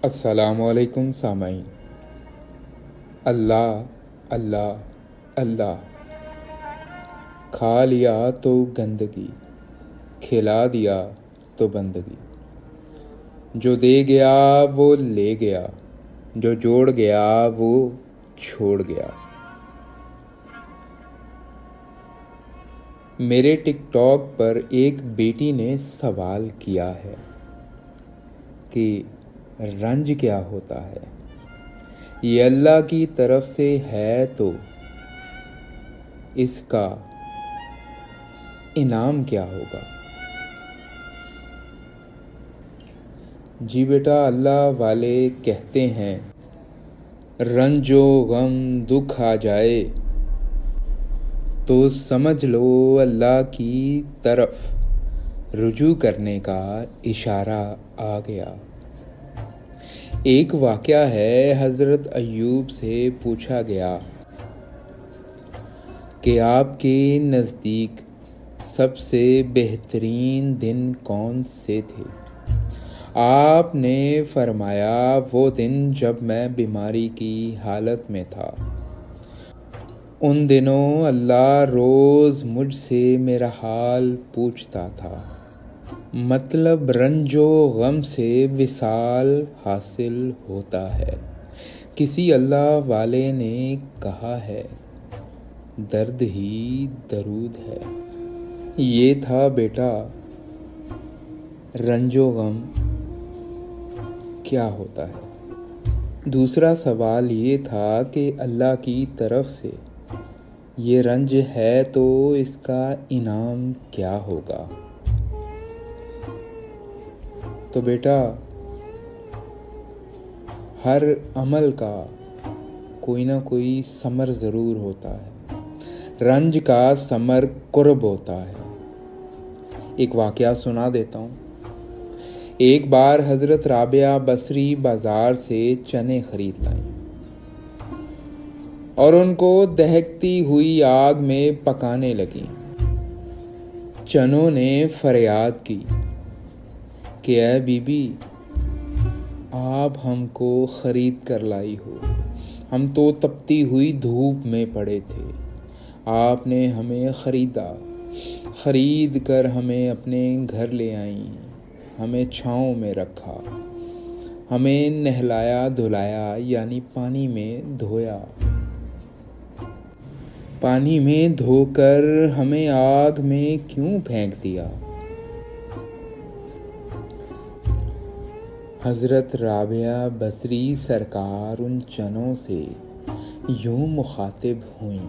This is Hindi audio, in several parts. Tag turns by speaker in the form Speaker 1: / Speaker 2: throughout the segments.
Speaker 1: अस्सलामुअलैकुम सामाईन। अल्लाह अल्लाह अल्लाह। खा लिया तो गंदगी, खिला दिया तो बंदगी। जो दे गया वो ले गया, जो जोड़ गया वो छोड़ गया। मेरे टिकटॉक पर एक बेटी ने सवाल किया है कि रंज क्या होता है। ये अल्लाह की तरफ से है तो इसका इनाम क्या होगा। जी बेटा, अल्लाह वाले कहते हैं रंजो गम दुख आ जाए तो समझ लो अल्लाह की तरफ रुजू करने का इशारा आ गया। एक वाक़या है, हज़रत अय्यूब से पूछा गया कि आपके नज़दीक सबसे बेहतरीन दिन कौन से थे। आपने फरमाया वो दिन जब मैं बीमारी की हालत में था। उन दिनों अल्लाह रोज़ मुझसे मेरा हाल पूछता था। मतलब रंजो गम से विसाल हासिल होता है। किसी अल्लाह वाले ने कहा है दर्द ही दरूद है। ये था बेटा रंजो गम क्या होता है। दूसरा सवाल ये था कि अल्लाह की तरफ से ये रंज है तो इसका इनाम क्या होगा। तो बेटा, हर अमल का कोई ना कोई समर ज़रूर होता है। रंज का समर कुर्ब होता है। एक वाक़या सुना देता हूँ। एक बार हज़रत राबिया बसरी बाज़ार से चने खरीद लाई और उनको दहकती हुई आग में पकाने लगी। चनों ने फरियाद की कि ऐ बीबी, आप हमको ख़रीद कर लाई हो। हम तो तपती हुई धूप में पड़े थे। आपने हमें ख़रीद कर हमें अपने घर ले आई, हमें छाँव में रखा, हमें नहलाया धुलाया यानी पानी में धोया। पानी में धोकर हमें आग में क्यों फेंक दिया। हज़रत राबिया बसरी सरकार उन चनों से यूं मुखातिब हुई,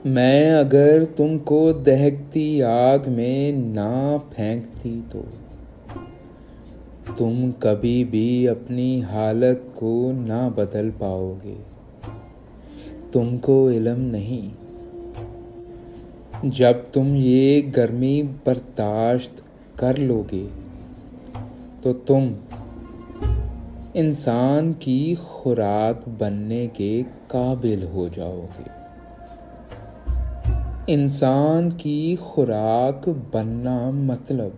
Speaker 1: मैं अगर तुमको दहकती आग में ना फेंकती तो तुम कभी भी अपनी हालत को ना बदल पाओगे। तुमको इल्म नहीं। जब तुम ये गर्मी बर्दाश्त कर लोगे तो तुम इंसान की खुराक बनने के काबिल हो जाओगे। इंसान की खुराक बनना मतलब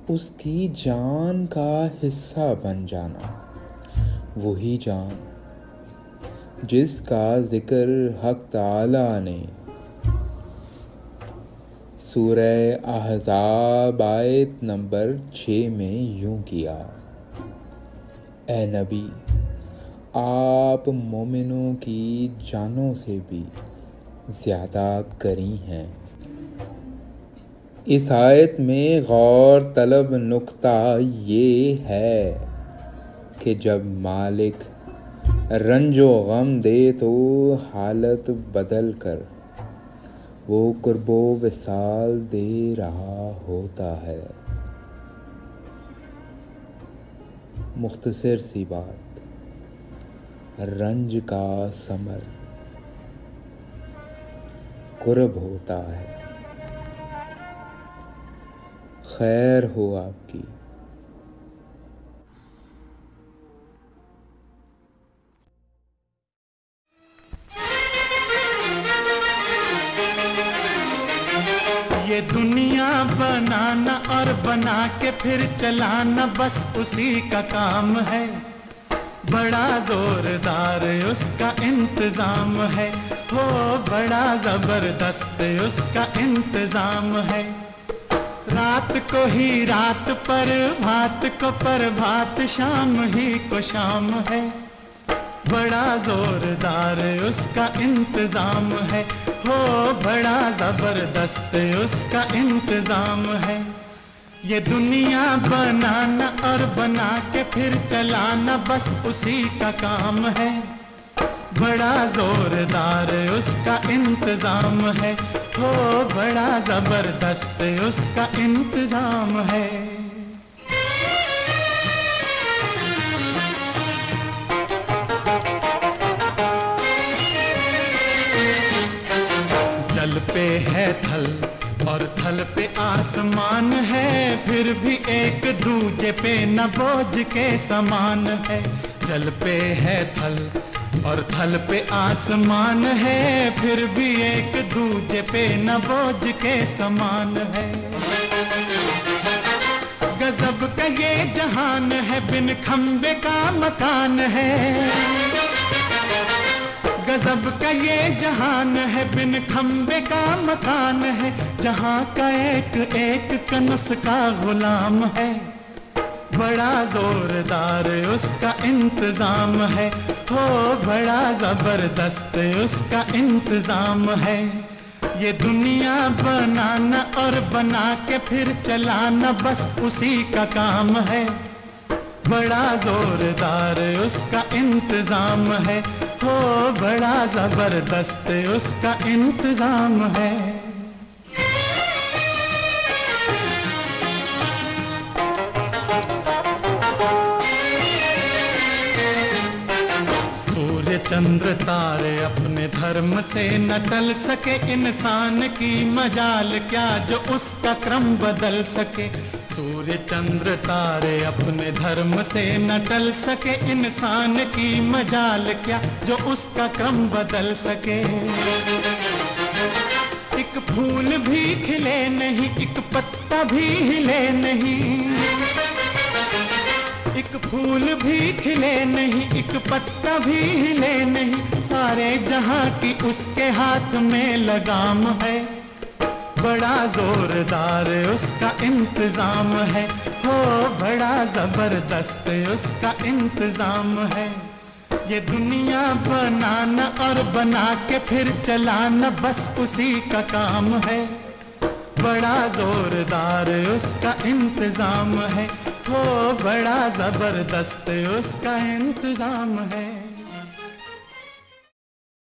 Speaker 1: उसकी जान का हिस्सा बन जाना। वही जान जिसका जिक्र हक ताला ने सूरह अहज़ाब आयत नंबर 6 में यूं किया, ए नबी, आप मोमिनों की जानों से भी ज़्यादा करी हैं। इस आयत में गौर तलब नुक्ता ये है कि जब मालिक रंजो गम दे तो हालत बदल कर वो कुर्बो विसाल दे रहा होता है। मुख्तसर सी बात, रंज का समर कुर्ब होता है। खैर हो आपकी।
Speaker 2: ये दुनिया बनाना और बना के फिर चलाना बस उसी का काम है। बड़ा जोरदार उसका इंतजाम है, हो बड़ा जबरदस्त उसका इंतजाम है। रात को ही रात पर भात को प्रभात, शाम ही को शाम है। बड़ा जोरदार उसका इंतजाम है, हो बड़ा जबरदस्त उसका इंतजाम है। ये दुनिया बनाना और बना के फिर चलाना बस उसी का काम है। बड़ा जोरदार उसका इंतजाम है, हो बड़ा जबरदस्त उसका इंतजाम है। जल पे है थल और थल पे आसमान है, फिर भी एक दूजे पे न बोझ के समान है। जल पे है थल और थल पे आसमान है, फिर भी एक दूजे पे न बोझ के समान है। गजब का ये जहान है, बिन खंबे का मकान है। गजब का ये जहान है, बिन खंबे का मकान है। जहाँ का एक एक कनस का गुलाम है। बड़ा जोरदार उसका इंतजाम है, हो बड़ा जबरदस्त उसका इंतजाम है। ये दुनिया बनाना और बना के फिर चलाना बस उसी का काम है। बड़ा जोरदार उसका इंतजाम है, हो बड़ा जबरदस्त उसका इंतजाम है। सूर्य चंद्र तारे अपने धर्म से न टल सके, इंसान की मजाल क्या जो उसका क्रम बदल सके। सूर्य चंद्र तारे अपने धर्म से न टल सके, इंसान की मजाल क्या जो उसका क्रम बदल सके। एक फूल भी खिले नहीं, एक पत्ता भी हिले नहीं। एक फूल भी खिले नहीं, एक पत्ता भी हिले नहीं। सारे जहां की उसके हाथ में लगाम है। बड़ा जोरदार उसका इंतजाम है, हो बड़ा जबरदस्त उसका इंतजाम है। ये दुनिया बनाना और बना के फिर चलाना बस उसी का काम है। बड़ा जोरदार उसका इंतजाम है, हो बड़ा जबरदस्त उसका इंतजाम है।